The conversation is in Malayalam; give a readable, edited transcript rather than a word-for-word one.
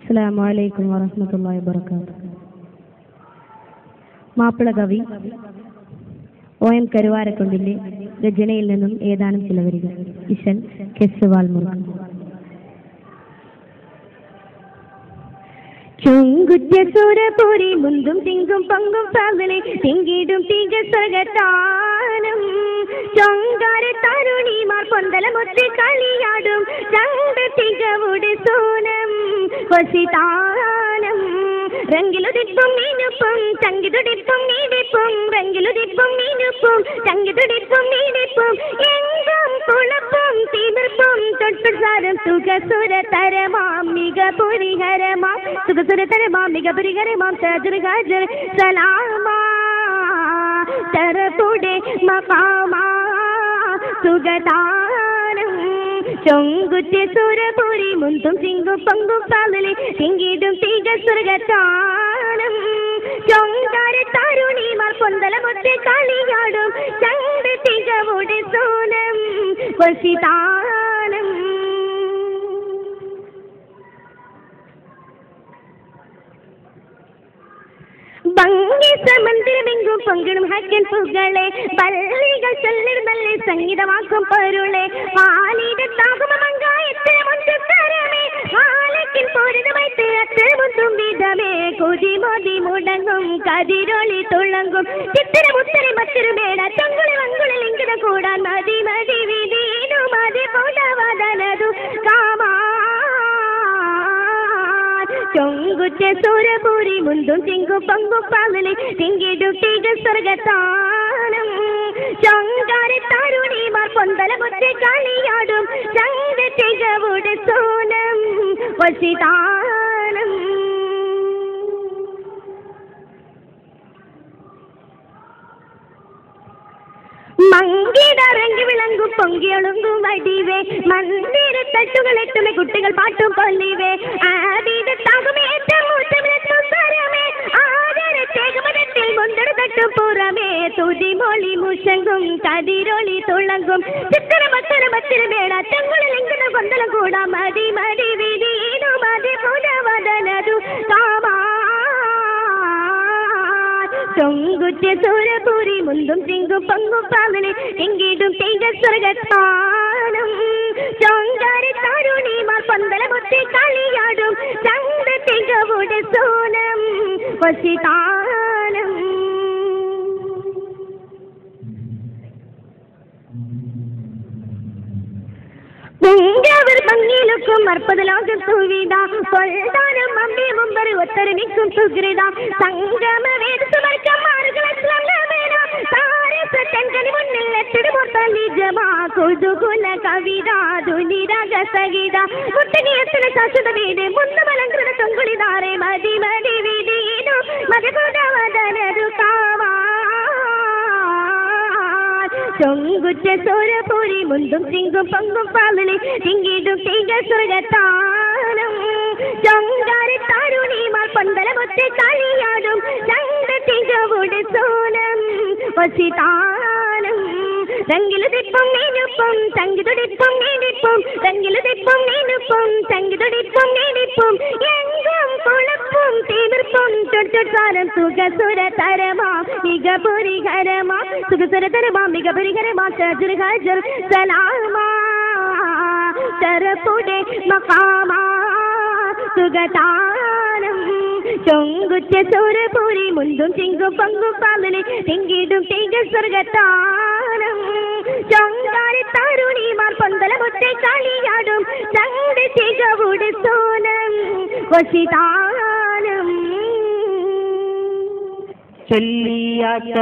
അസ്സലാമു അലൈക്കും വറഹ്മത്തുള്ളാഹി വബറകാതുഹു. മാപ്പിള കവി OM കരുവാരക്കുണ്ടിന്റെ രചനയിൽ നിന്നും ഏതാനും ചില വരികൾ. ഇശൻ കെസ്വാൽ മുറുക്ക്. ചൊങ്കുറ്റ സൂരപൂരി മുന്തും തിങ്കും പങ്കും പാകലെ തിങ്കിടും തീക സ്വർഗത്താനം ചൊങ്കാര തരുണിമാർ പൊന്തലമൊത്ത് കളിയാടും ചങ്ക തികവുടെ സോനം വസിതാനം രംഗിലുദിപ്പും മീനുപ്പും ചങ്കിതുടിപ്പും നീടിപ്പും രംഗിലുദിപ്പും മീനുപ്പും ചങ്കിതുടിപ്പും നീടിപ്പും എങ്കും കുളപ്പും തീമിർപ്പും തൊട്ടുസാരം സുഖസുര തരമാം മിക പുരിഹരമാം സുഖസുര തരമാം മിക പുരിഹരമാം സജുർ ഗജർ സലാമാ തരപുടെ മഖാമാ സുഗതാനം ചൊങ്കുറ്റ സൂരപൂരി മുന്തും ചിങ്കും പങ്കും പാകലെ തിങ്കിടും തീക സ്വർഗത്താനം ചൊങ്കാര തരുണിമാർ പൊന്തലമൊത്ത് കളിയാടും ചങ്ക തികവുടെ സോനം വസിതാനം ഭംഗി സമന്ത്രമെങ്കും പൊങ്കിടും ഹക്കൻ പുകളെ പള്ളികൾ ചൊല്ലിടും നല്ല സംഗീതമാക്കും പൊരുളെ ഹാലിടത്താകും മങ്കായത്തിന് മുൻതരമേ ഹാലക്കിൻ പോരുന്നവൈത്ത് അത്തരമുത്തും വിധമേ കൊതിമോതി മുടങ്ങും കതിരൊളി തുളങ്ങും ചിത്തിരമുത്തരി മറ്റൊരു മേട ചങ്കുളി വങ്കുളി ലിംഗിത കൂടാൻ മതി മതി വിധീനു മതി പുലവദനതു കാമാ ചൊങ്കുറ്റ സൂരപൂരി മുന്തും ചിങ്കും പങ്കും പാകലെ തിങ്കിടും തീക സ്വർഗത്താനം ചൊങ്കാര തരുണിമാർ പൊന്തലമൊത്ത് കളിയാടും ചങ്ക തികവുടെ സോനം വസിതാനം മങ്കിടറങ്ങി വിളങ്ങും പൊങ്കിയൊളുങ്കും വടിവേ മന്ദിര തട്ടുകളെട്ടുമേ കുട്ടികൾ പാട്ടും കൊല്ലിവേ ആദിതത്താകുമേ ഏറ്റമൂറ്റമിലെത്തും സ്വരമേ ആദരത്തേകുമതത്തിൽ മുന്തട തട്ടും പുറമേ തുതിമൊളി മുഷങ്കും കതിരൊളി തുളങ്കും ചിത്തരമത്തരമത്തിരി മേട ചങ്കുളി ലിംഗന കൊന്തലം കൂടാ മതി മതി വിധീനു മതി പുലവദനതു കാമാ ചൊങ്കുറ്റ സൂരപൂരി മുന്തും ചിങ്കും പങ്കും പാകലെ തിങ്കിടും തീക സ്വർഗത്താനം ചൊങ്കാര തരുണിമാർ പൊന്തലമൊത്ത് കളിയാടും ചങ്ക തികവുടെ സോനം വസിതാനം പൊങ്കവർ ഭംഗിയിലൊക്കും അർപ്പത ലോകം സുവിധ കൊൽദാനം അമ്മേ മുമ്പർ ഒത്തൊരുമിക്കും സുഹൃത സംഗമ വേദസുമർക്കം മാറുകളേന താരസത്തൻകനി മുന്നിൽ എത്തിടുമൊത്തലിജമാ കുതുകുല കവിത ധുനിരാഗ സഗീത മുത്തനിയത്തിന ശാശ്വത വീട് മുന്നമലങ്കൃത തൊങ്കുളിതാറെ മതി മതി വിധീനു മതകുടവദനതു കാവാ ചൊങ്കുറ്റ സൂരപൂരി മുന്തും ചിങ്കും പങ്കും പാകലെ തിങ്കിടും തീക സ്വർഗത്താനം ചൊങ്കാര തരുണിമാർ പൊന്തലമൊത്ത് കളിയാടും ചങ്ക തികവുടെ സോനം വസിതാനം രംഗിലുദിപ്പും മീനുപ്പും ചങ്കിതുടിപ്പും നീടിപ്പും രംഗിലുദിപ്പും മീനുപ്പും ചങ്കിതുടിപ്പും നീടിപ്പും എങ്കും കുളപ്പും തീമിർപ്പും തൊട്ടുസാരം സുഖസുര തരമാ മിക പുരിഹരമാ സുഖസുര തരമാ മിക പുരിഹരമാ സജുർ ഗജർ സലാമാ തരപുടെ മഖാമാ സുഗതാനം ചൊങ്കുറ്റ സൂരപൂരി മുന്തും ചിങ്കും പങ്കും പാകലെ തിങ്കിടും തീക സ്വർഗത്താനം ചൊങ്കാര തരുണിമാർ പൊന്തലമൊത്ത് കളിയാടും ചങ്ക തികവുടെ സോനം വസിതാനം ചൊല്ലിയാത്ത